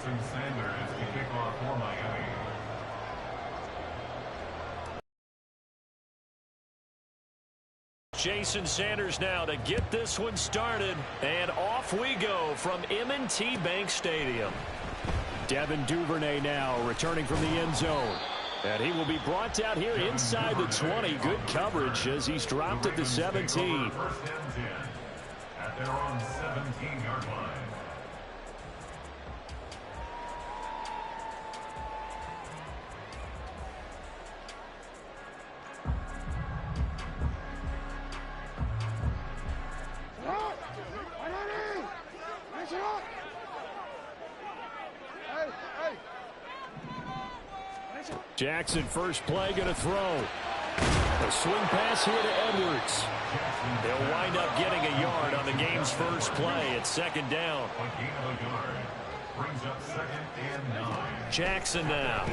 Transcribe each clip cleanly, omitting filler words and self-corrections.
Jason Sanders to kick off for Miami. Jason Sanders now to get this one started, and off we go from M&T Bank Stadium. Devin Duvernay now returning from the end zone. And he will be brought out here inside the 20. Good coverage as he's dropped at the 17. First and 10 at their own 17-yard line. Jackson first play going to throw. A swing pass here to Edwards. They'll wind up getting a yard on the game's first play. It's second down. A gain of a yard. Brings up second and 9. Jackson now.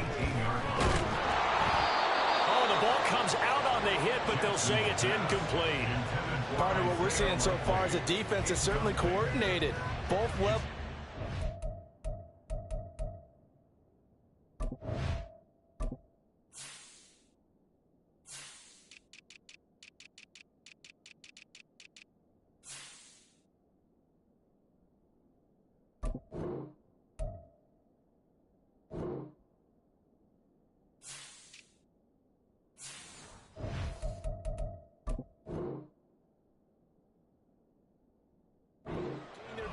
Oh, the ball comes out on the hit, but they'll say it's incomplete. Partner, what we're seeing so far is the defense is certainly coordinated. Both levels.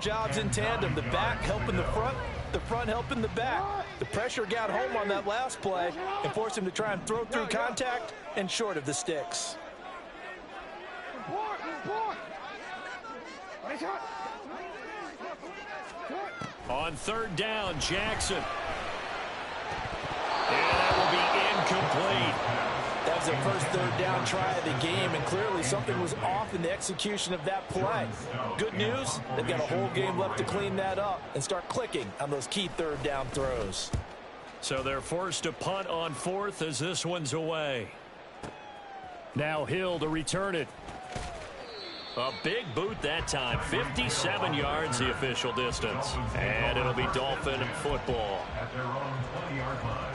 Jobs in tandem, the back helping the front helping the back. The pressure got home on that last play and forced him to try and throw through contact and short of the sticks. On third down, Jackson. And that will be incomplete. That was their first third down try of the game, and clearly something was off in the execution of that play. Good news, they've got a whole game left to clean that up and start clicking on those key third down throws. So they're forced to punt on fourth as this one's away. Now Hill to return it. A big boot that time. 57 yards the official distance. And it'll be Dolphin football. At their own 20-yard line.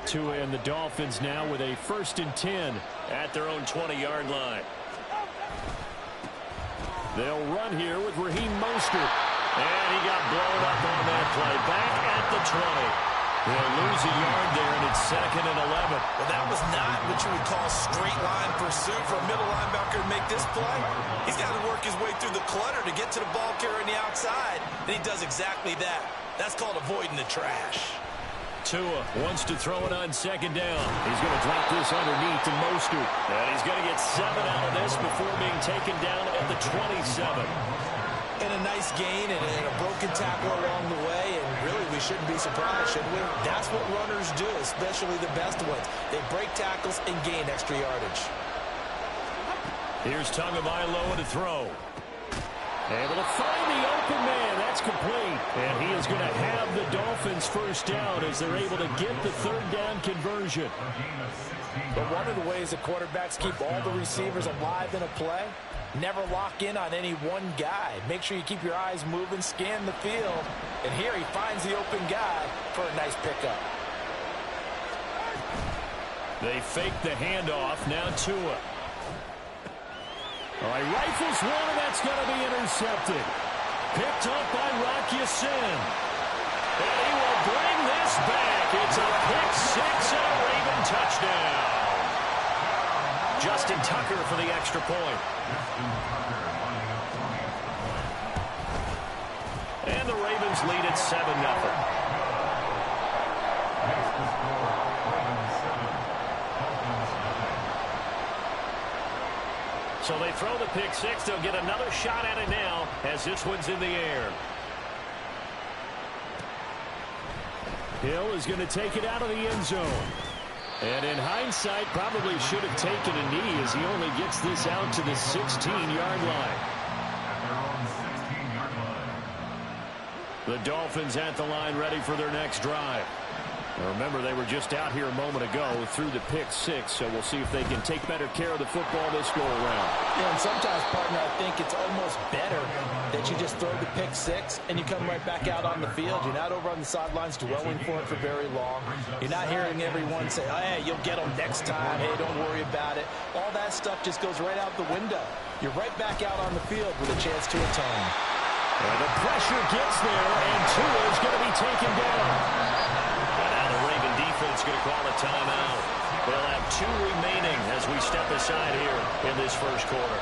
Tua and the Dolphins now with a 1st and 10 at their own 20-yard line. They'll run here with Raheem Mostert. And he got blown up on that play. Back at the 20. They'll lose a yard there, and it's 2nd and 11. Well, that was not what you would call straight line pursuit for a middle linebacker to make this play. He's got to work his way through the clutter to get to the ball carrier on the outside, and he does exactly that. That's called avoiding the trash. Tua wants to throw it on 2nd down. He's going to drop this underneath to Mostert. And he's going to get 7 out of this before being taken down at the 27. And a nice gain and a broken tackle along the way, and really we shouldn't be surprised, should we? That's what runners do, especially the best ones. They break tackles and gain extra yardage. Here's Tagovailoa to throw. Able to find the open man. That's complete. And he is going to have the Dolphins first down as they're able to get the third down conversion. But one of the ways that quarterbacks keep all the receivers alive in a play, never lock in on any one guy. Make sure you keep your eyes moving, scan the field. And here he finds the open guy for a nice pickup. They fake the handoff. Now Tua. All right, rifles one, and that's going to be intercepted. Picked up by Rock Ya-Sin. And he will bring this back. It's a pick six and a Raven touchdown. Justin Tucker for the extra point. And the Ravens lead at 7-0. So they throw the pick six. They'll get another shot at it now as this one's in the air. Hill is going to take it out of the end zone. And in hindsight, probably should have taken a knee as he only gets this out to the 16-yard line. The Dolphins at the line ready for their next drive. Now remember, they were just out here a moment ago through the pick six, so we'll see if they can take better care of the football this go-around. Yeah, and sometimes, partner, I think it's almost better that you just throw the pick six and you come right back out on the field. You're not over on the sidelines dwelling for it for very long. You're not hearing everyone say, oh, hey, you'll get them next time. Hey, don't worry about it. All that stuff just goes right out the window. You're right back out on the field with a chance to atone. And the pressure gets there, and Tua is going to be taken down. And now the Raven defense going to call a timeout. They'll have 2 remaining as we step aside here in this first quarter.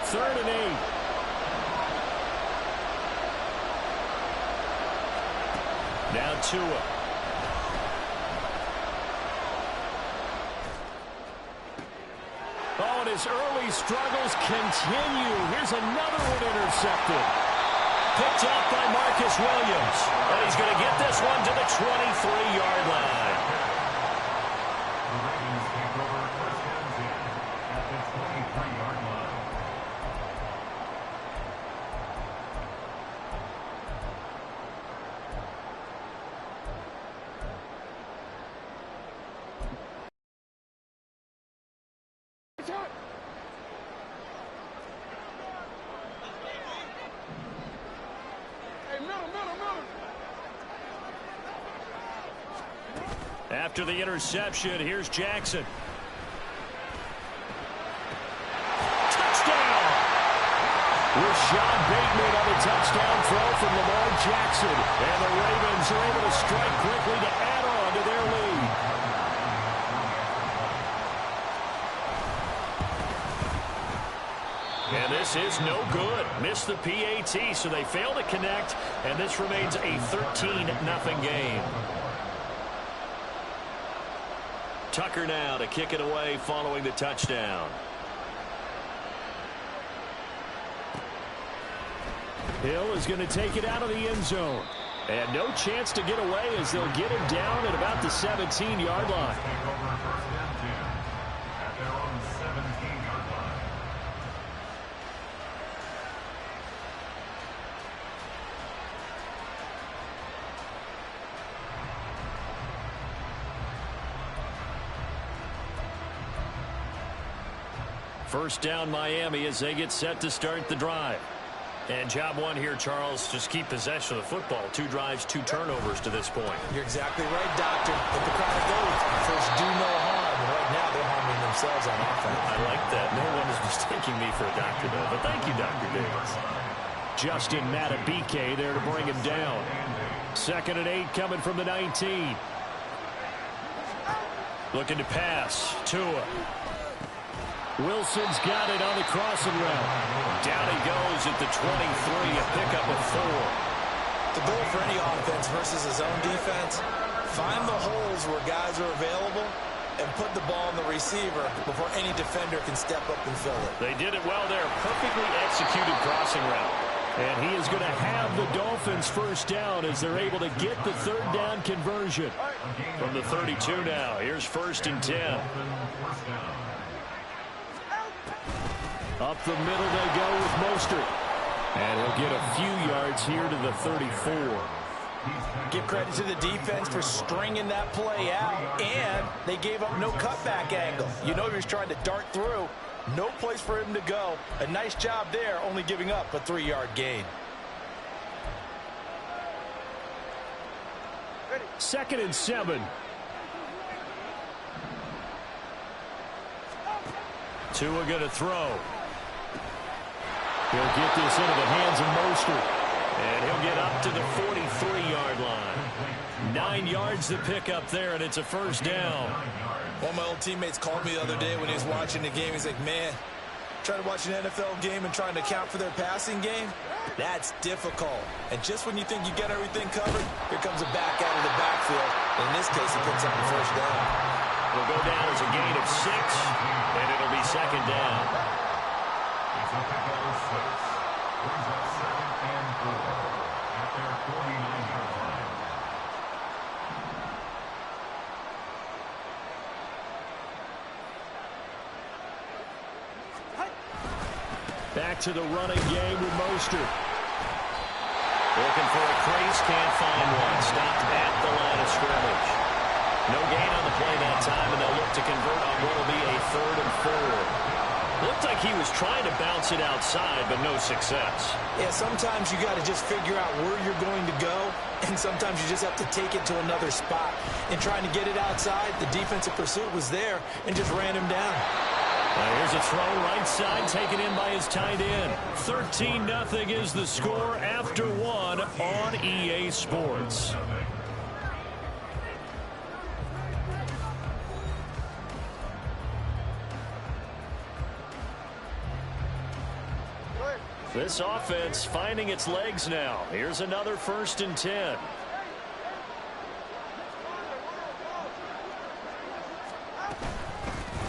Third and 8. Now Tua. Oh, and his early struggles continue. Here's another one intercepted. Picked off by Marcus Williams. And he's going to get this one to the 23-yard line. The Ravens take over first and 10 at the 23-yard line. After the interception, here's Jackson. Touchdown! Rashad Bateman on the touchdown throw from Lamar Jackson. And the Ravens are able to strike quickly to add on to their lead. And this is no good. Missed the PAT, so they fail to connect, and this remains a 13-0 game. Tucker now to kick it away following the touchdown. Hill is going to take it out of the end zone. And no chance to get away as they'll get him down at about the 17-yard line. Take over first and 10 at their own 17-yard line. First down Miami as they get set to start the drive. And job one here, Charles, just keep possession of the football. 2 drives, 2 turnovers to this point. You're exactly right, Doctor. But the crowd goes, first do no harm. And right now they're harming themselves on offense. I like that. No one is mistaking me for a doctor, though. But thank you, Dr. Davis. Justin Matabike there to bring him down. 2nd and 8 coming from the 19. Looking to pass. Tua. Wilson's got it on the crossing route. Down he goes at the 23, a pickup of 4. The goal for any offense versus his own defense, find the holes where guys are available and put the ball in the receiver before any defender can step up and fill it. They did it well there. Perfectly executed crossing route. And he is going to have the Dolphins first down as they're able to get the 3rd down conversion. From the 32 now, here's 1st and 10. Up the middle they go with Mostert. And he'll get a few yards here to the 34. Give credit to the defense for stringing that play out, and they gave up no cutback angle. You know he was trying to dart through. No place for him to go. A nice job there, only giving up a 3-yard gain. 2nd and 7. Tua going to throw. He'll get this into the hands of Mostert. And he'll get up to the 43-yard line. 9 yards to pick up there, and it's a first down. One of my old teammates called me the other day when he was watching the game. He's like, man, trying to watch an NFL game and trying to account for their passing game, that's difficult. And just when you think you get everything covered, here comes a back out of the backfield. In this case, he picks up the first down. It'll go down as a gain of 6, and it'll be 2nd down. It's a pickup of 6. Brings up 2nd and 4 at their 49-yard line. Back to the running game with Mostert. Looking for a crease, can't find one. Stopped at the line of scrimmage. No gain on the play that time, and they'll look to convert on what will be a 3rd and 4. Looked like he was trying to bounce it outside, but no success. Yeah, sometimes you got to just figure out where you're going to go, and sometimes you just have to take it to another spot. In trying to get it outside, the defensive pursuit was there and just ran him down. Here's a throw right side taken in by his tight end. 13-0 is the score after 1 on EA Sports. This offense finding its legs now. Here's another 1st and 10.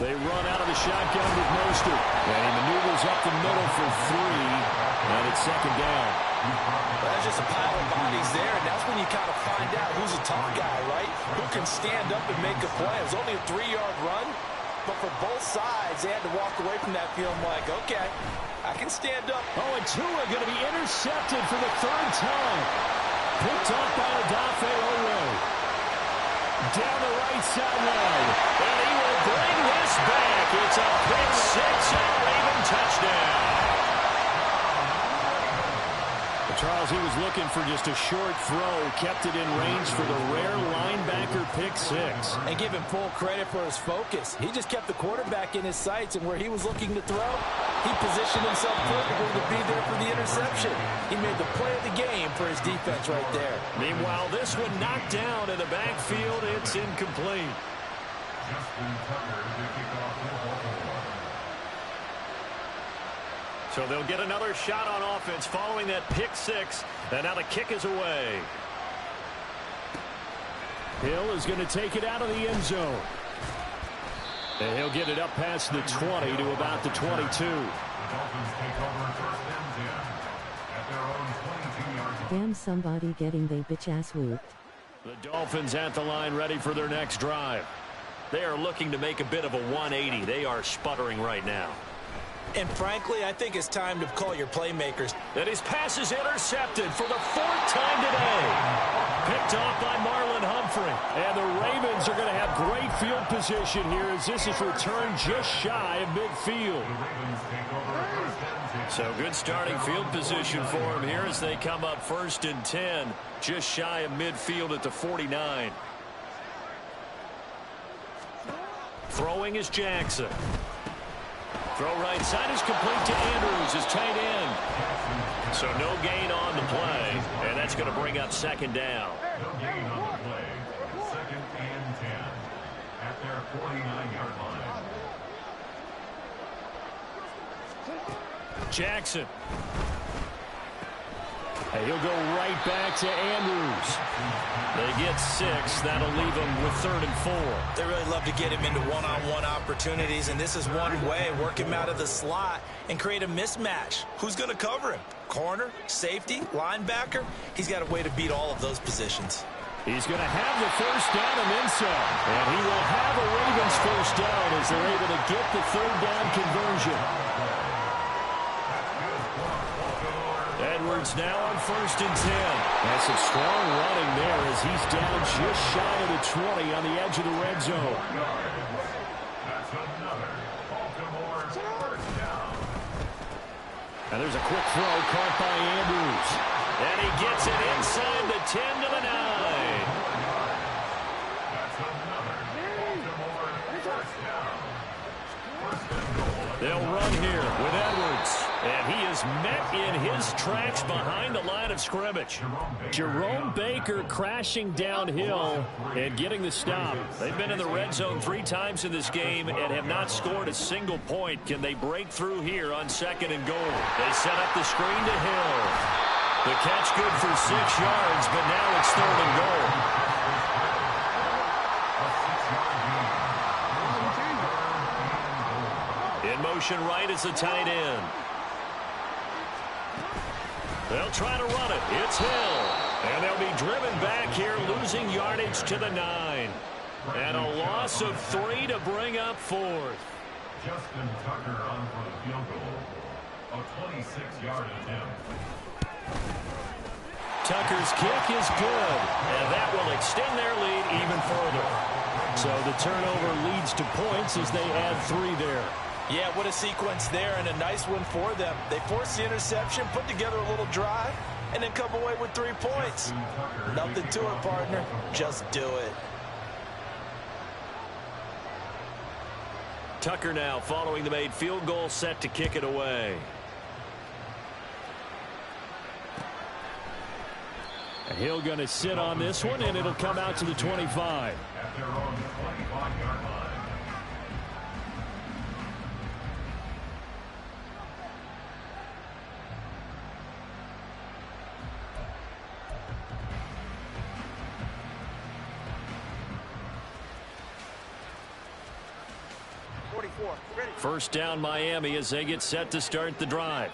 They run out of the shotgun with Mostert. And he maneuvers up the middle for 3. And it's 2nd down. Well, there's just a pile of bodies there, and that's when you kind of find out who's a tough guy, right? Who can stand up and make a play. It was only a 3-yard run, but for both sides, they had to walk away from that feeling like, okay, I can stand up. Oh, and Tua going to be intercepted for the 3rd time. Picked off by Odafe Oweh. Down the right sideline. And he will bring this back. It's a pick 6 and a Raven touchdown. Charles, he was looking for just a short throw. Kept it in range for the rare linebacker pick 6. And give him full credit for his focus. He just kept the quarterback in his sights, and where he was looking to throw, he positioned himself perfectly to be there for the interception. He made the play of the game for his defense right there. Meanwhile, this one knocked down in the backfield. It's incomplete. Justin Tucker to kick off for Baltimore. So they'll get another shot on offense following that pick 6. And now the kick is away. Hill is going to take it out of the end zone. And he'll get it up past the 20 to about the 22. The Dolphins take over 1st and 10 at their own 22-yard line. Damn, somebody getting they bitch-ass whooped. The Dolphins at the line ready for their next drive. They are looking to make a bit of a 180. They are sputtering right now. And frankly, I think it's time to call your playmakers. And his pass is intercepted for the 4th time today. Picked off by Marlon Humphrey. And the Ravens are going to have great field position here as this is returned just shy of midfield. The Ravens take over 1st and 10. So good starting field position for him here as they come up 1st and 10. Just shy of midfield at the 49. Throwing is Jackson. Throw right side is complete to Andrews, his tight end. So no gain on the play, and that's going to bring up 2nd down. No gain on the play. 2nd and 10 at their 49-yard line. Jackson. And he'll go right back to Andrews. They get 6. That'll leave them with 3rd and 4. They really love to get him into one-on-one opportunities, and this is one way. Work him out of the slot and create a mismatch. Who's going to cover him? Corner, safety, linebacker? He's got a way to beat all of those positions. He's going to have the 1st down and then some. And he will have a Ravens 1st down as they're able to get the 3rd down conversion. Edwards now on 1st and 10. That's some strong running there as he's down just shy of the 20 on the edge of the red zone. That's another Baltimore 1st down. And there's a quick throw caught by Andrews. And he gets it inside the 10 to the 9. That's another Baltimore 1st down. 1st and goal. They'll run here with Edwards. And he is met in his tracks behind the line of scrimmage. Jerome Baker crashing downhill and getting the stop. They've been in the red zone 3 times in this game and have not scored a single point. Can they break through here on 2nd and goal? They set up the screen to Hill. The catch good for 6 yards, but now it's 3rd and goal. In motion right is the tight end. They'll try to run it. It's Hill. And they'll be driven back here, losing yardage to the 9. And a loss of 3 to bring up 4th. Justin Tucker on for the field goal. A 26-yard attempt. Tucker's kick is good, and that will extend their lead even further. So the turnover leads to points as they add 3 there. Yeah, what a sequence there, and a nice one for them. They forced the interception, put together a little drive, and then come away with 3 points. Nothing to it, partner. Just do it. Tucker now following the made field goal, set to kick it away. Hill going to sit on this one, and it'll come out to the 25. At their own 25-yard line. First down Miami as they get set to start the drive.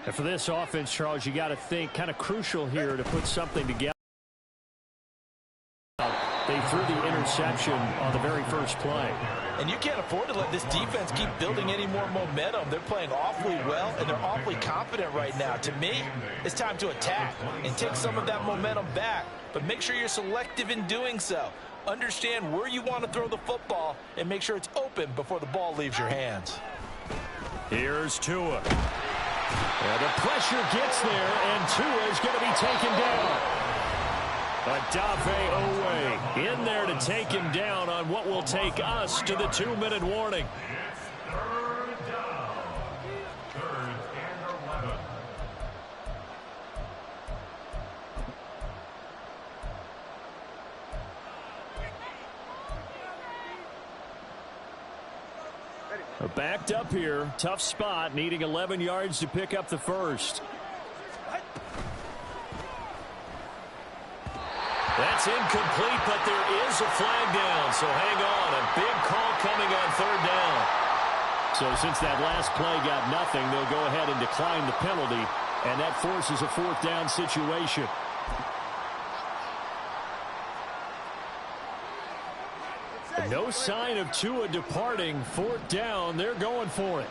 And for this offense, Charles, you got to think kind of crucial here to put something together. They threw the interception on the very first play. And you can't afford to let this defense keep building any more momentum. They're playing awfully well, and they're awfully confident right now. To me, it's time to attack and take some of that momentum back. But make sure you're selective in doing so. Understand where you want to throw the football and make sure it's open before the ball leaves your hands. Here's Tua. And the pressure gets there, and Tua is going to be taken down. Odafe Oweh in there to take him down on what will take us to the 2-minute warning. It's third down. Third and 11. Backed up here, tough spot, needing 11 yards to pick up the first. That's incomplete, but there is a flag down, so hang on. A big call coming on third down. So since that last play got nothing, they'll go ahead and decline the penalty, and that forces a fourth down situation. No sign of Tua departing. Fourth down, they're going for it.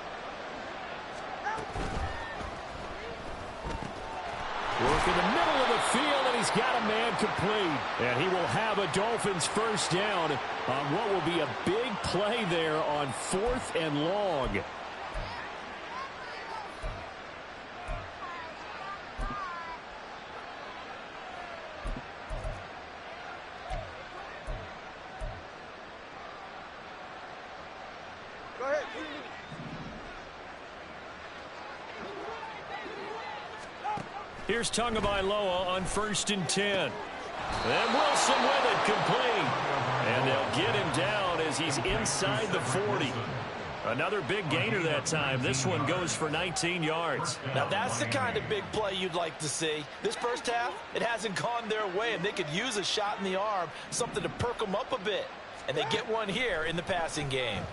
Work in the middle of the field, and he's got a man complete. And he will have a Dolphins first down on what will be a big play there on 4th and long. Here's Tagovailoa on 1st and 10. And Wilson with it, complete. And they'll get him down as he's inside the 40. Another big gainer that time. This one goes for 19 yards. Now that's the kind of big play you'd like to see. This first half, it hasn't gone their way, and they could use a shot in the arm, something to perk them up a bit. And they get one here in the passing game.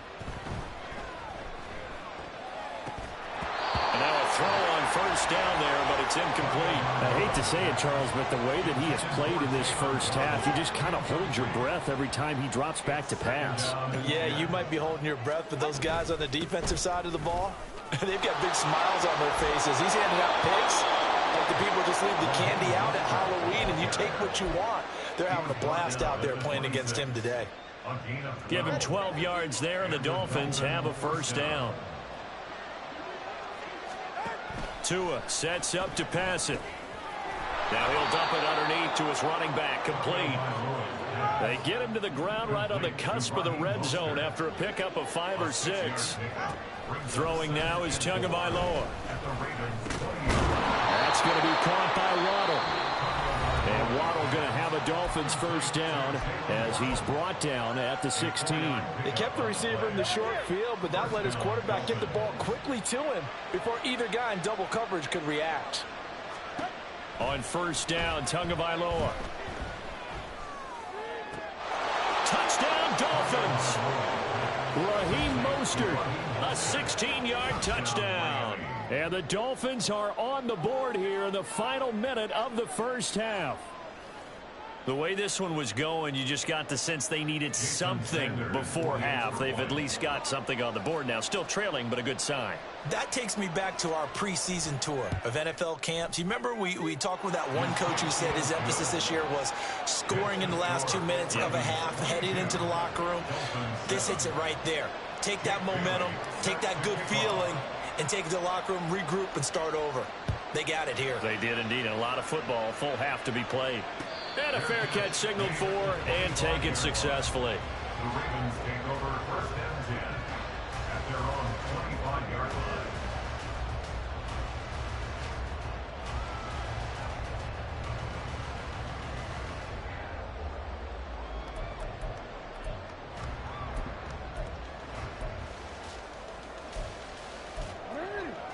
And now a throw on first down there, but it's incomplete. I hate to say it, Charles, but the way that he has played in this first half, you just kind of hold your breath every time he drops back to pass. Yeah, you might be holding your breath, but those guys on the defensive side of the ball, they've got big smiles on their faces. He's handing out picks like the people just leave the candy out at Halloween, and you take what you want. They're having a blast out there playing against him today. Give him 12 yards there, and the Dolphins have a first down. Tua sets up to pass it. Now he'll dump it underneath to his running back, complete. They get him to the ground right on the cusp of the red zone after a pickup of 5 or 6. Throwing now is Tagovailoa. That's going to be caught by Waddle. And Waddle going to have a Dolphins first down as he's brought down at the 16. They kept the receiver in the short field, but that let his quarterback get the ball quickly to him before either guy in double coverage could react. On first down, Tagovailoa. Touchdown, Dolphins! Raheem Mostert, a 16-yard touchdown. And the Dolphins are on the board here in the final minute of the first half. The way this one was going, you just got the sense they needed something before half. They've at least got something on the board now. Still trailing, but a good sign. That takes me back to our preseason tour of NFL camps. You remember we talked with that one coach who said his emphasis this year was scoring in the last 2 minutes of a half, heading into the locker room. This hits it right there. Take that momentum, take that good feeling, and take it to the locker room, regroup, and start over. They got it here. They did indeed. A lot of football, full half to be played. And a fair catch signaled for and taken successfully. The Ravens take over first and 10 at their own 25-yard line.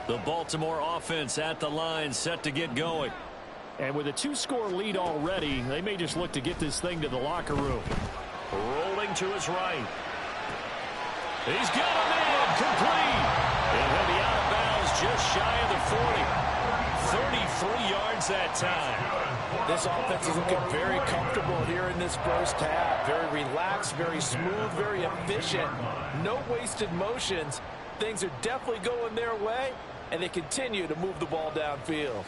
The Baltimore offense at the line, set to get going. And with a 2-score lead already, they may just look to get this thing to the locker room. Rolling to his right. He's got him in, complete. And he'll be out of bounds just shy of the 40. 33 yards that time. This offense is looking very comfortable here in this first half. Very relaxed, very smooth, very efficient. No wasted motions. Things are definitely going their way, and they continue to move the ball downfield.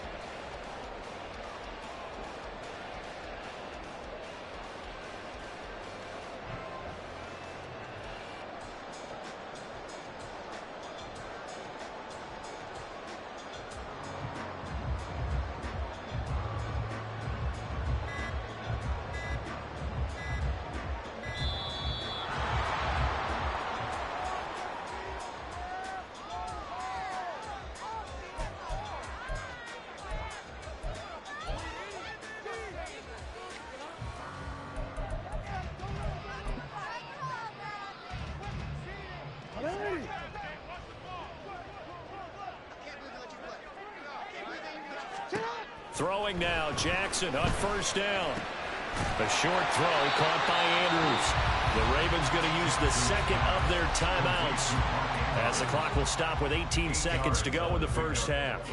Throwing now, Jackson on first down. A short throw caught by Andrews. The Ravens going to use the second of their timeouts as the clock will stop with 18 seconds to go in the first half.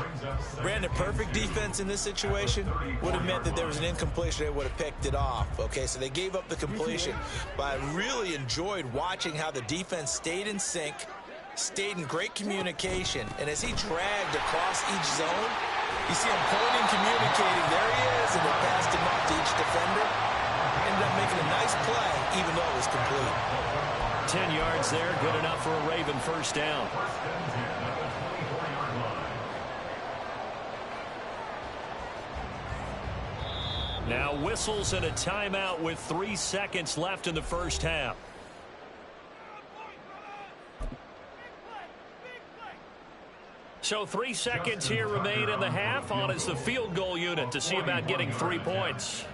Brandon, perfect defense in this situation would have meant that there was an incompletion. They would have picked it off. Okay, so they gave up the completion. But I really enjoyed watching how the defense stayed in sync, stayed in great communication, and as he dragged across each zone, you see him pointing, communicating. There he is, and they passed him up to each defender. Ended up making a nice play, even though it was complete. 10 yards there, good enough for a Raven first down. Now whistles and a timeout with 3 seconds left in the first half. So 3 seconds here remain in the half. On is the field goal unit to see about getting 3 points.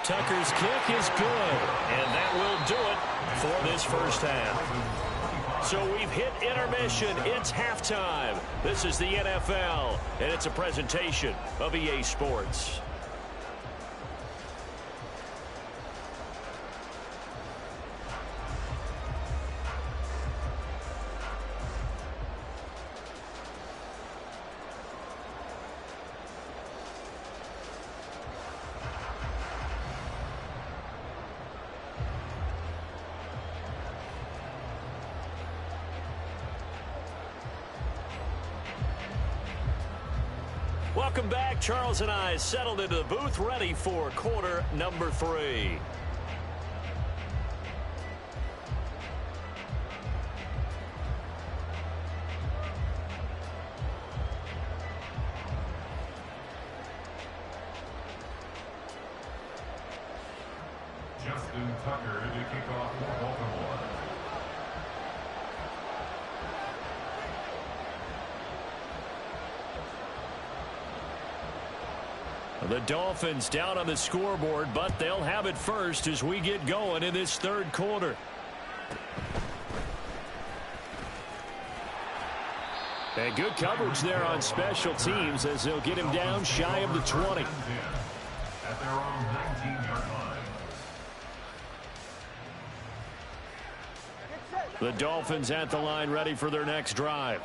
Tucker's kick is good, and that will do it for this first half. So we've hit intermission. It's halftime. This is the NFL, and it's a presentation of EA Sports. Welcome back. Charles and I settled into the booth, ready for quarter number 3. Justin Tucker to kick off for Baltimore. The Dolphins down on the scoreboard, but they'll have it first as we get going in this third quarter. And good coverage there on special teams as they'll get him down shy of the 20. At their own 19-yard line. The Dolphins at the line ready for their next drive.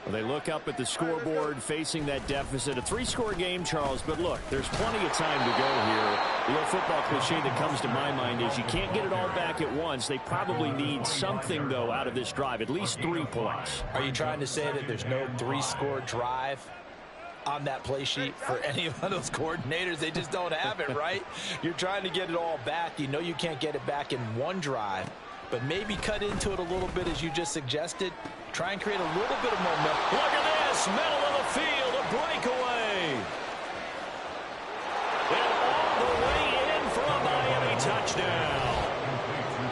Well, they look up at the scoreboard facing that deficit. A 3-score game, Charles, but look, there's plenty of time to go here. The old football cliche that comes to my mind is you can't get it all back at once. They probably need something, though, out of this drive, at least 3 points. Are you trying to say that there's no 3-score drive on that play sheet for any of those coordinators? They just don't have it, right? You're trying to get it all back. You know you can't get it back in one drive, but maybe cut into it a little bit as you just suggested. Try and create a little bit of momentum. Look at this, middle of the field, a breakaway. And all the way in for a Miami touchdown.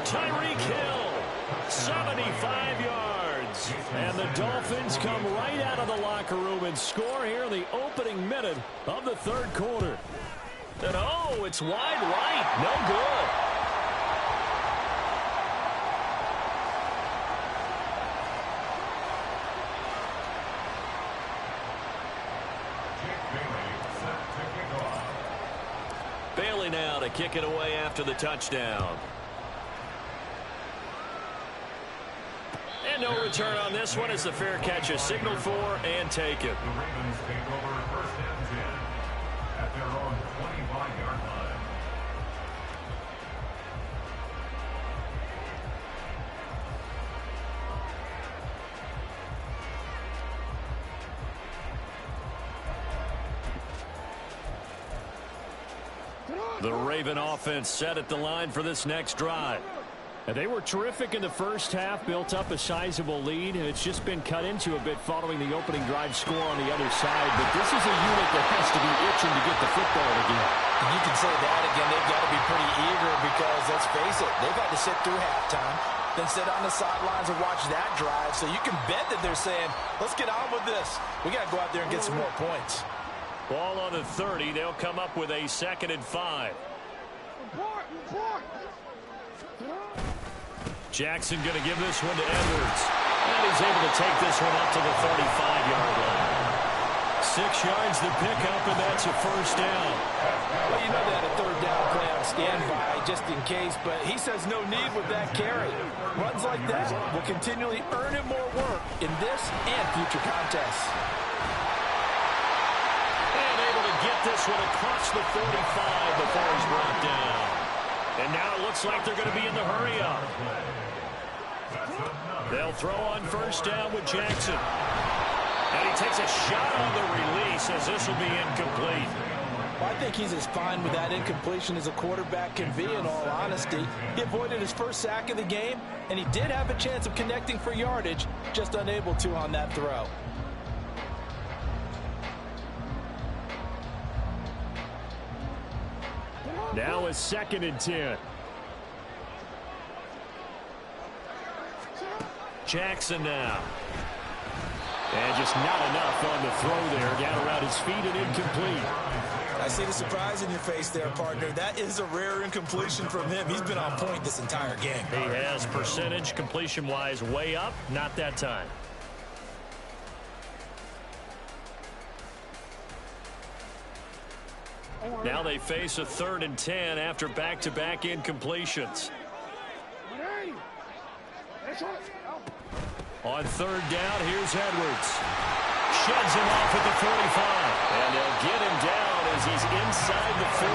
Tyreek Hill, 75 yards. And the Dolphins come right out of the locker room and score here in the opening minute of the 3rd quarter. And oh, it's wide right, no good. Bailey now to kick it away after the touchdown. And no return on this one as the fair catch is signaled for and taken. The Ravens take over 1st and 10 at their own 25-yard line. The Raven offense set at the line for this next drive. And they were terrific in the first half, built up a sizable lead, and it's just been cut into a bit following the opening drive score on the other side. But this is a unit that has to be itching to get the football again. And you can say that again. They've got to be pretty eager because, let's face it, they've had to sit through halftime, then sit on the sidelines and watch that drive. So you can bet that they're saying, let's get on with this. We got to go out there and get some more points. Ball on the 30. They'll come up with a 2nd and 5. Jackson going to give this one to Edwards. And he's able to take this one up to the 35-yard line. 6 yards the pickup, and that's a 1st down. Well, you know that a 3rd down play on standby just in case, but he says no need with that carry. Runs like that will continually earn him more work in this and future contests. And able to get this one across the 45 before he's brought down. And now it looks like they're going to be in the hurry-up. They'll throw on 1st down with Jackson. And he takes a shot on the release as this will be incomplete. Well, I think he's as fine with that incompletion as a quarterback can be, in all honesty. He avoided his first sack of the game, and he did have a chance of connecting for yardage, just unable to on that throw. Now a 2nd and 10. Jackson now. And just not enough on the throw there. Down around his feet and incomplete. I see the surprise in your face there, partner. That is a rare incompletion from him. He's been on point this entire game. He has percentage completion-wise way up. Not that time. Now they face a 3rd and 10 after back-to-back incompletions. On 3rd down, here's Edwards. Sheds him off at the 45. And they'll get him down as he's inside the 40.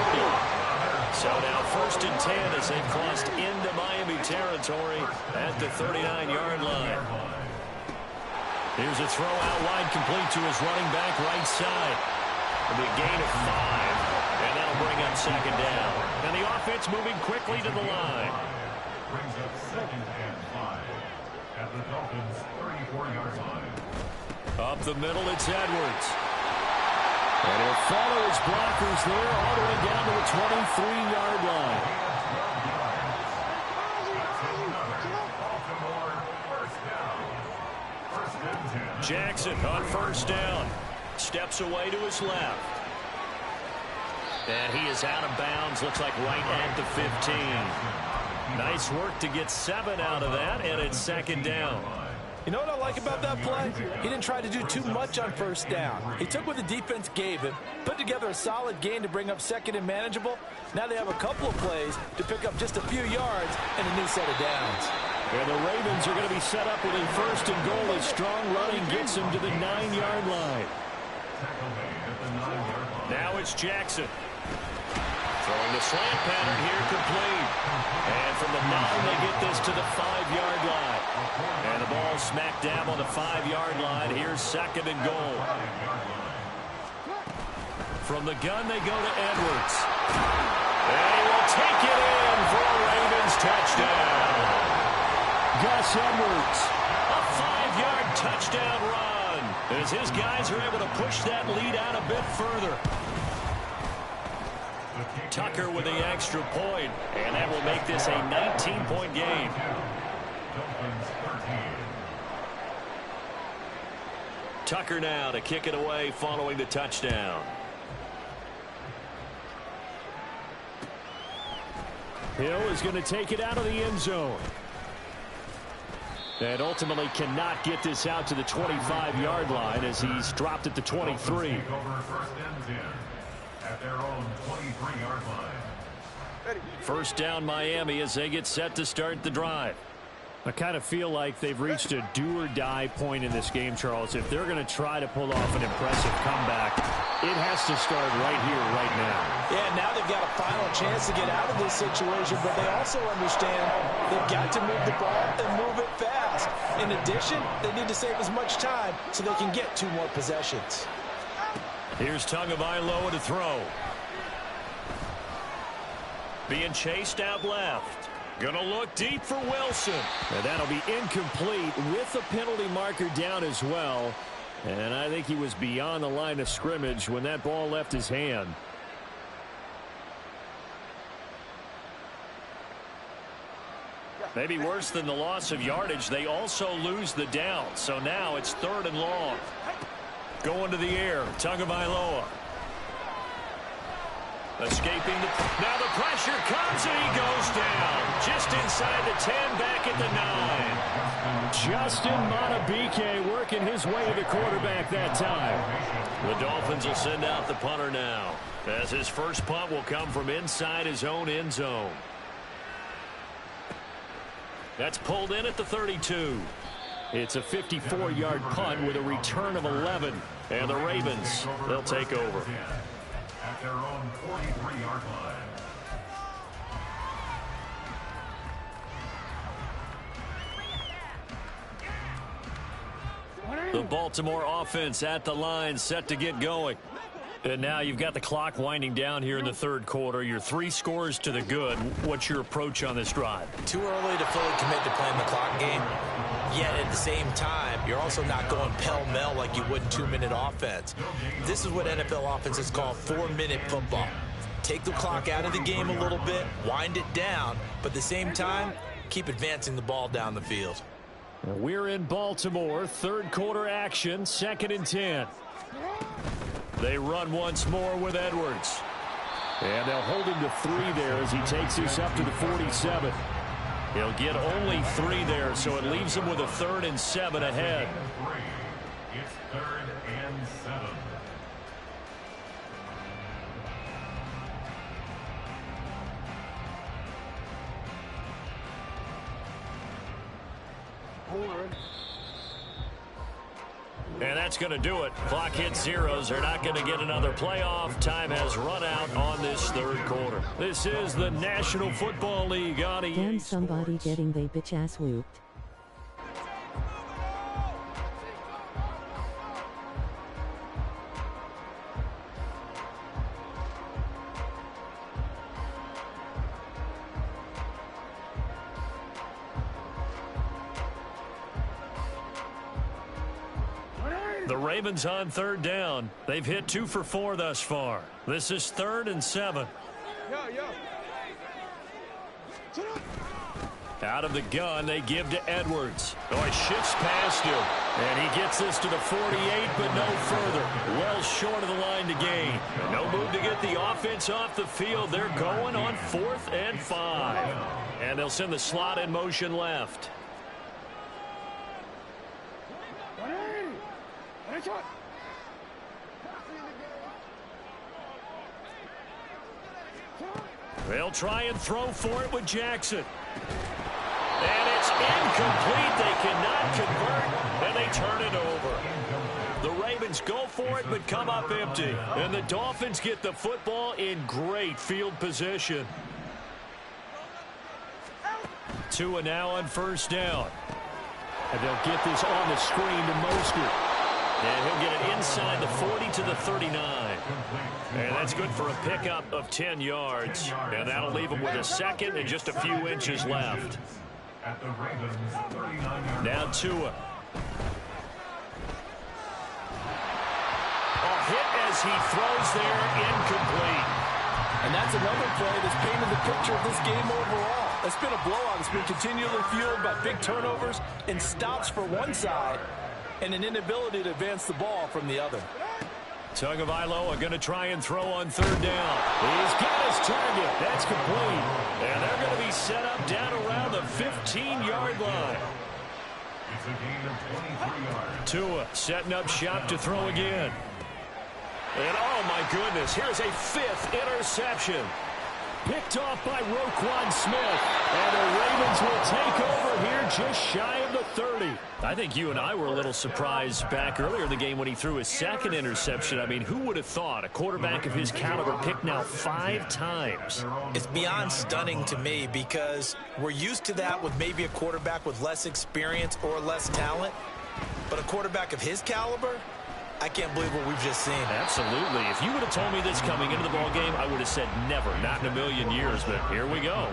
So now 1st and 10 as they've crossed into Miami territory at the 39-yard line. Here's a throw out wide complete to his running back right side. It'll be a gain of 5. And that'll bring up 2nd down. And the offense moving quickly to the line. Brings up 2nd and 5 at the Dolphins' 34-yard line. Up the middle, it's Edwards. And he'll follow his blockers there all the way down to the 23-yard line. Jackson on 1st down. Steps away to his left. And he is out of bounds. Looks like right at the 15. Nice work to get 7 out of that, and it's 2nd down. You know what I like about that play? He didn't try to do too much on 1st down. He took what the defense gave him, put together a solid gain to bring up 2nd and manageable. Now they have a couple of plays to pick up just a few yards and a new set of downs. And the Ravens are going to be set up with a first and goal as strong running gets them to the 9-yard line. Now it's Jackson. Throwing the slant pattern here complete. And from the 9, they get this to the 5-yard line. And the ball smack dab on the 5-yard line. Here's second and goal. From the gun, they go to Edwards. And he will take it in for a Ravens touchdown. Gus Edwards, a 5-yard touchdown run. As his guys are able to push that lead out a bit further. Tucker with the extra point, and that will make this a 19-point game. Tucker now to kick it away following the touchdown. Hill is going to take it out of the end zone. And ultimately cannot get this out to the 25-yard line as he's dropped at the 23. At their own 23-yard line. First down Miami as they get set to start the drive. I kind of feel like they've reached a do-or-die point in this game, Charles. If they're going to try to pull off an impressive comeback, it has to start right here, right now. Yeah, now they've got a final chance to get out of this situation, but they also understand they've got to move the ball and move it fast. In addition, they need to save as much time so they can get 2 more possessions. Here's Tagovailoa to throw. Being chased out left. Gonna look deep for Wilson. And that'll be incomplete with the penalty marker down as well. And I think he was beyond the line of scrimmage when that ball left his hand. Maybe worse than the loss of yardage, they also lose the down. So now it's 3rd and long. Going to the air, Tagovailoa. Escaping now the pressure comes and he goes down. Just inside the 10, back at the 9. Justin Madubuike working his way to the quarterback that time. The Dolphins will send out the punter now, as his first punt will come from inside his own end zone. That's pulled in at the 32. It's a 54-yard punt with a return of 11. And the Ravens, they'll take over. At their own 43-yard line. The Baltimore offense at the line, set to get going. And now you've got the clock winding down here in the 3rd quarter. You're 3 scores to the good. What's your approach on this drive? Too early to fully commit to playing the clock game. Yet at the same time, you're also not going pell-mell like you would in 2-minute offense. This is what NFL offenses call 4-minute football. Take the clock out of the game a little bit, wind it down, but at the same time, keep advancing the ball down the field. We're in Baltimore, 3rd quarter action, 2nd and 10. They run once more with Edwards. And they'll hold him to 3 there as he takes this up to the 47. He'll get only 3 there, so it leaves him with a 3rd and 7 ahead. It's 3rd and 7. And that's going to do it. Clock hits zeros. They're not going to get another playoff. Time has run out on this 3rd quarter. This is the National Football League on EA Damn, Sports. somebody getting they bitch ass whooped. The Ravens on 3rd down. They've hit 2 for 4 thus far. This is 3rd and 7. Out of the gun, they give to Edwards. Oh, he shifts past him. And he gets this to the 48, but no further. Well short of the line to gain. No move to get the offense off the field. They're going on 4th and 5. And they'll send the slot in motion left. They'll try and throw for it with Jackson. And it's incomplete. They cannot convert, and they turn it over. The Ravens go for it, but come up empty. And the Dolphins get the football in great field position. Tua now on first down. And they'll get this on the screen to Mostert. And he'll get it inside the 40 to the 39. And that's good for a pickup of 10 yards. And that'll leave him with a second and just a few inches left. At the Ravens 39-yard Now Tua. A hit as he throws there, incomplete. And that's another play that's painted the picture of this game overall. It's been a blowout. It's been continually fueled by big turnovers and stops for one side and an inability to advance the ball from the other. Tagovailoa going to try and throw on third down. He's got his target. That's complete. And they're going to be set up down around the 15-yard line. It's a gain of 23 yards. Tua setting up shop to throw again. And oh my goodness, here's a fifth interception. Picked off by Roquan Smith. And the Ravens will take over here just shy of the 30. I think you and I were a little surprised back earlier in the game when he threw his second interception. I mean, who would have thought a quarterback of his caliber picked now 5 times? It's beyond stunning to me because we're used to that with maybe a quarterback with less experience or less talent. But a quarterback of his caliber, I can't believe what we've just seen. Absolutely. If you would have told me this coming into the ball game, I would have said never, not in a million years. But here we go.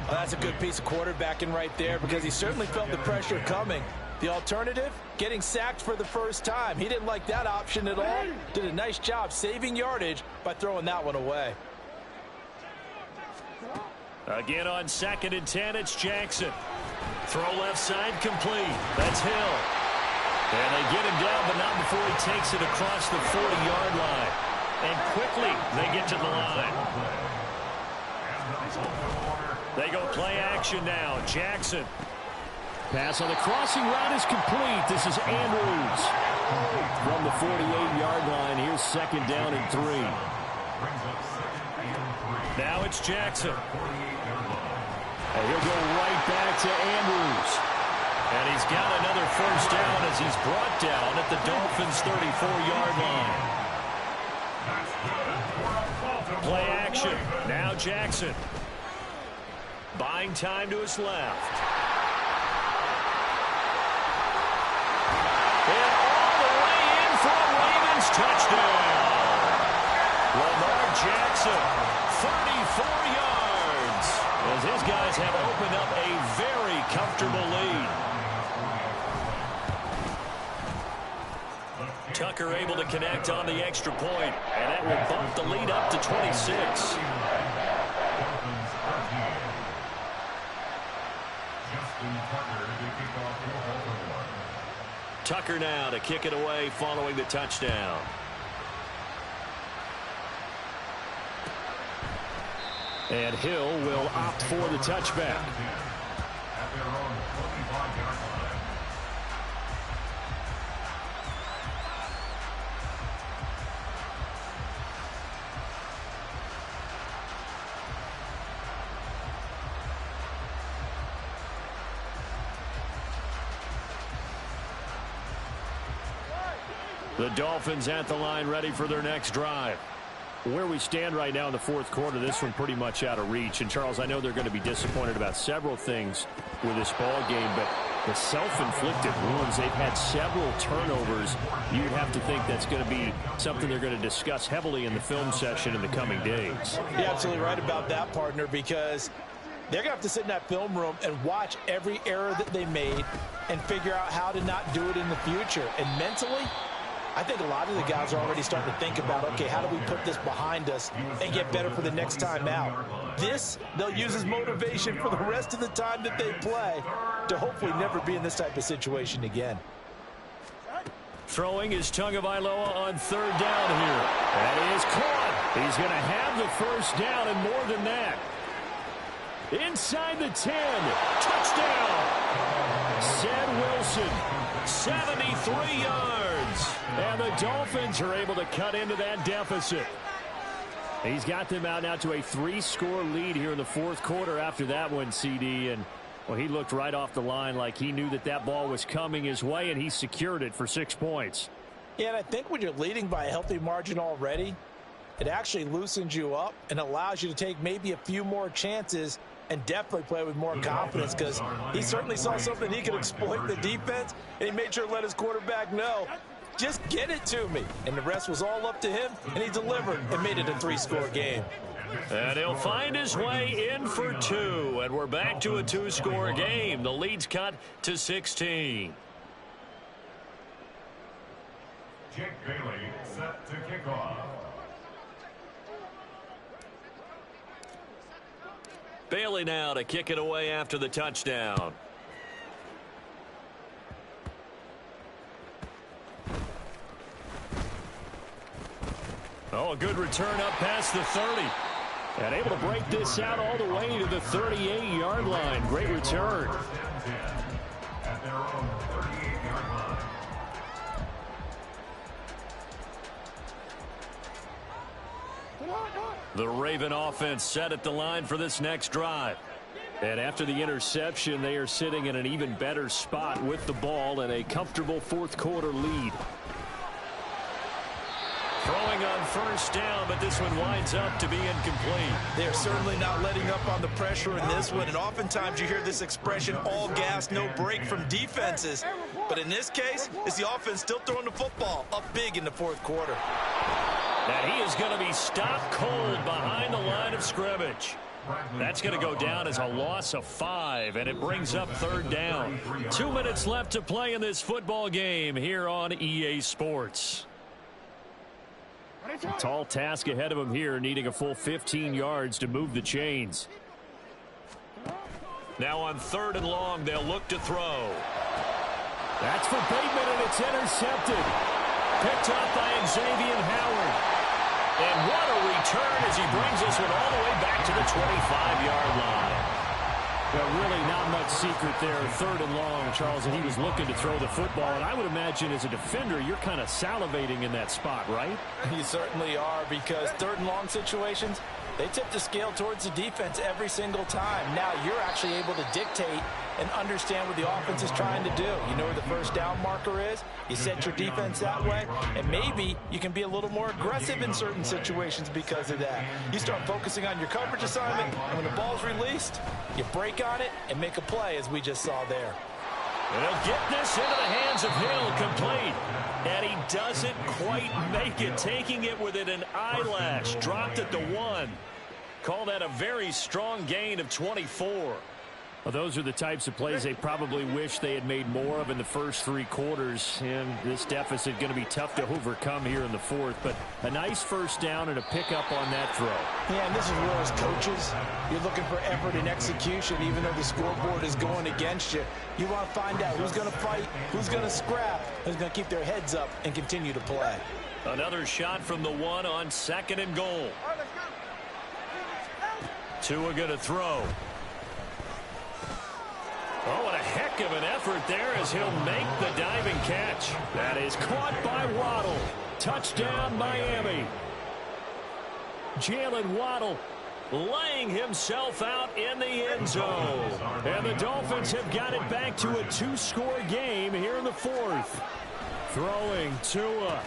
Well, that's a good piece of quarterbacking right there because he certainly felt the pressure coming. The alternative, getting sacked for the first time. He didn't like that option at all. Did a nice job saving yardage by throwing that one away. Again on 2nd and 10, it's Jackson. Throw left side complete. That's Hill. And they get him down, but not before he takes it across the 40-yard line. And quickly, they get to the line. They go play action now. Jackson. Pass on the crossing route is complete. This is Andrews. From the 48-yard line, here's 2nd down and 3. Now it's Jackson. And he'll go right back to Andrews. And he's got another first down as he's brought down at the Dolphins' 34-yard line. Play action. Now Jackson. Buying time to his left. And all the way in for a Ravens touchdown. Lamar Jackson, 34 yards. As his guys have opened up a very comfortable lead. Tucker able to connect on the extra point, and that will bump the lead up to 26. Tucker now to kick it away following the touchdown. And Hill will opt for the touchback. At their own 25-yard line. The Dolphins at the line ready for their next drive. Where we stand right now in the fourth quarter, this one pretty much out of reach. And, Charles, I know they're going to be disappointed about several things with this ball game, but the self-inflicted wounds, they've had several turnovers. You would have to think that's going to be something they're going to discuss heavily in the film session in the coming days. You're absolutely right about that, partner, because they're going to have to sit in that film room and watch every error that they made and figure out how to not do it in the future. And mentally, I think a lot of the guys are already starting to think about, okay, how do we put this behind us and get better for the next time out? This, they'll use as motivation for the rest of the time that they play to hopefully never be in this type of situation again. Throwing is Tagovailoa on third down here. And he is caught. He's going to have the first down and more than that. Inside the 10. Touchdown. Ced Wilson, 73 yards. And the Dolphins are able to cut into that deficit. He's got them out now to a 3-score lead here in the fourth quarter after that one, CD. And Well, he looked right off the line like he knew that that ball was coming his way, and he secured it for 6 points. Yeah, and I think when you're leading by a healthy margin already, it actually loosens you up and allows you to take maybe a few more chances and definitely play with more confidence, because he certainly saw something he could exploit the defense, and he made sure to let his quarterback know, just get it to me. And the rest was all up to him, and he delivered and made it a 3-score game. And he'll find his way in for 2, and we're back to a 2-score game. The lead's cut to 16. Jake Bailey set to kick off. Bailey now to kick it away after the touchdown. Oh, a good return up past the 30. And able to break this out all the way to the 38-yard line. Great return. At their own 38-yard line. The Raven offense set at the line for this next drive. And after the interception, they are sitting in an even better spot with the ball and a comfortable fourth-quarter lead. Throwing on first down, but this one winds up to be incomplete. They're certainly not letting up on the pressure in this one, and oftentimes you hear this expression, all gas, no break from defenses. But in this case, it's the offense still throwing the football up big in the fourth quarter. And he is going to be stopped cold behind the line of scrimmage. That's going to go down as a loss of 5, and it brings up third down. 2 minutes left to play in this football game here on EA Sports. Tall task ahead of him here, needing a full 15 yards to move the chains. Now on 3rd and long, they'll look to throw. That's for Bateman, and it's intercepted. Picked up by Xavier Howard. And what a return as he brings this one all the way back to the 25-yard line. Well, really not much secret there. 3rd and long, Charles, and he was looking to throw the football. And I would imagine as a defender, you're kind of salivating in that spot, right? You certainly are, because 3rd and long situations, they tip the scale towards the defense every single time. Now you're actually able to dictate and understand what the offense is trying to do. You know where the first down marker is. You set your defense that way, and maybe you can be a little more aggressive in certain situations because of that. You start focusing on your coverage assignment, and when the ball's released, you break on it and make a play, as we just saw there. And he'll get this into the hands of Hill, complete. And he doesn't quite make it, taking it within an eyelash. Dropped at the 1. Call that a very strong gain of 24. Well, those are the types of plays they probably wish they had made more of in the first 3 quarters. And this deficit going to be tough to overcome here in the 4th. But a nice first down and a pickup on that throw. Yeah, and this is where, as coaches, you're looking for effort and execution, even though the scoreboard is going against you. You want to find out who's going to fight, who's going to scrap, who's going to keep their heads up and continue to play. Another shot from the 1 on 2nd and goal. Tua going to throw. Oh, what a heck of an effort there as he'll make the diving catch. That is caught by Waddle. Touchdown, Miami. Jalen Waddle laying himself out in the end zone. And the Dolphins have got it back to a 2-score game here in the 4th. Throwing Tua.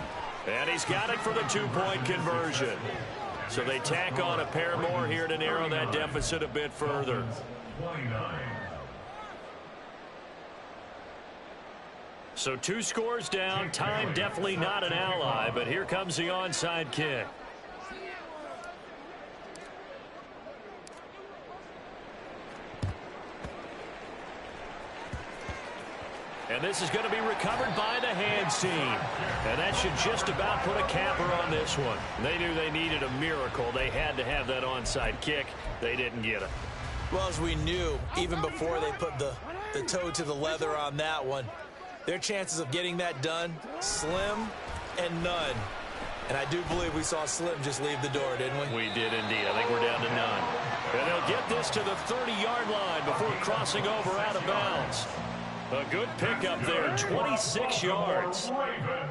And he's got it for the 2-point conversion. So they tack on a pair more here to narrow that deficit a bit further. 29. So 2 scores down. Time definitely not an ally, but here comes the onside kick. And this is going to be recovered by the hands team. And that should just about put a capper on this one. They knew they needed a miracle. They had to have that onside kick. They didn't get it. Well, as we knew, even before they put the toe to the leather on that one, their chances of getting that done, slim and none. And I do believe we saw Slim just leave the door, didn't we? We did indeed. I think we're down to none. And they'll get this to the 30-yard line before crossing over out of bounds. A good pickup there, 26 yards.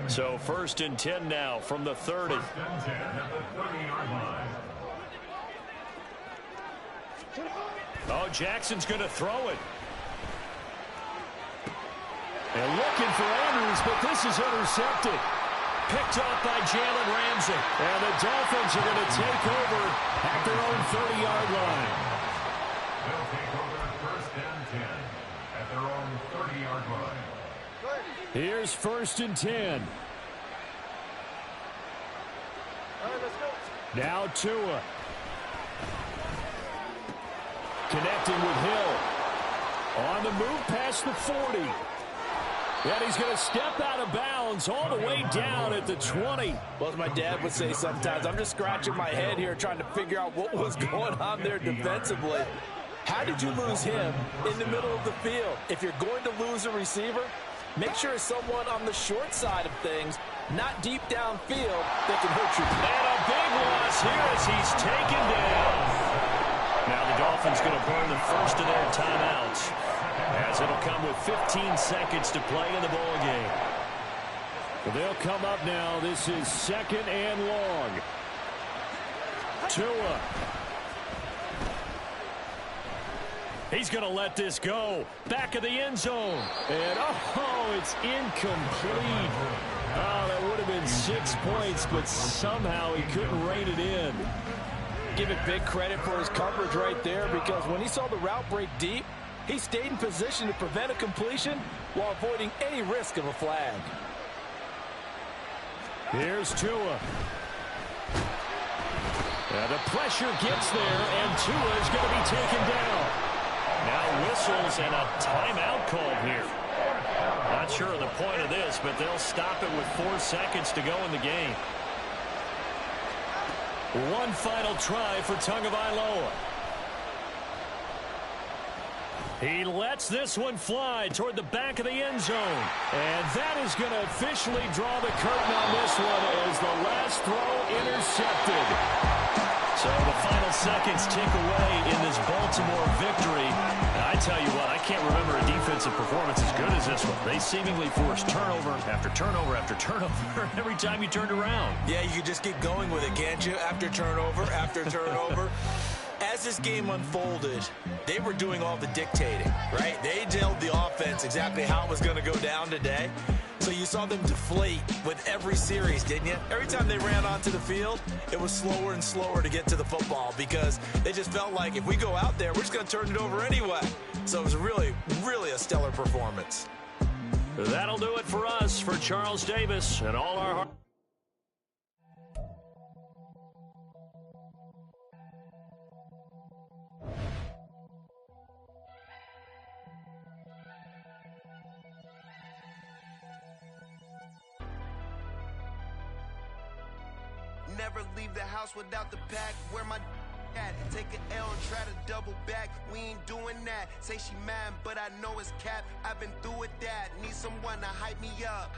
So 1st and 10 now from the 30. Oh, Jackson's going to throw it. And looking for Andrews, but this is intercepted. Picked off by Jalen Ramsey. And the Dolphins are going to take over at their own 30-yard line. They'll take over first and 10 at their own 30-yard line. Here's first and 10. Now Tua. Connecting with Hill. On the move past the 40. And he's going to step out of bounds all the way down at the 20. Well, as my dad would say sometimes, I'm just scratching my head here trying to figure out what was going on there defensively. How did you lose him in the middle of the field? If you're going to lose a receiver, make sure it's someone on the short side of things, not deep downfield, that can hurt you. And a big loss here as he's taken down. Now the Dolphins going to burn the first of their timeouts, as it'll come with 15 seconds to play in the ball game. They'll come up now. This is second and long. Tua. He's going to let this go. Back of the end zone. And, oh, it's incomplete. Oh, that would have been 6 points, but somehow he couldn't rein it in. Give it big credit for his coverage right there, because when he saw the route break deep, he stayed in position to prevent a completion while avoiding any risk of a flag. Here's Tua. The pressure gets there, and Tua is going to be taken down. Now whistles and a timeout called here. Not sure of the point of this, but they'll stop it with 4 seconds to go in the game. One final try for Tagovailoa. He lets this one fly toward the back of the end zone. And that is going to officially draw the curtain on this one as the last throw intercepted. So the final seconds tick away in this Baltimore victory. And I tell you what, I can't remember a defensive performance as good as this one. They seemingly forced turnover after turnover after turnover every time you turned around. Yeah, you could just keep going with it, can't you? After turnover. As this game unfolded, they were doing all the dictating, right? They told the offense exactly how it was going to go down today. So you saw them deflate with every series, didn't you? Every time they ran onto the field, it was slower and slower to get to the football because they just felt like if we go out there, we're just going to turn it over anyway. So it was really, really a stellar performance. That'll do it for us, for Charles Davis and all our... Never leave the house without the pack. Where my at? Take an L and try to double back. We ain't doing that. Say she mad, but I know it's cap. I've been through with that. Need someone to hype me up.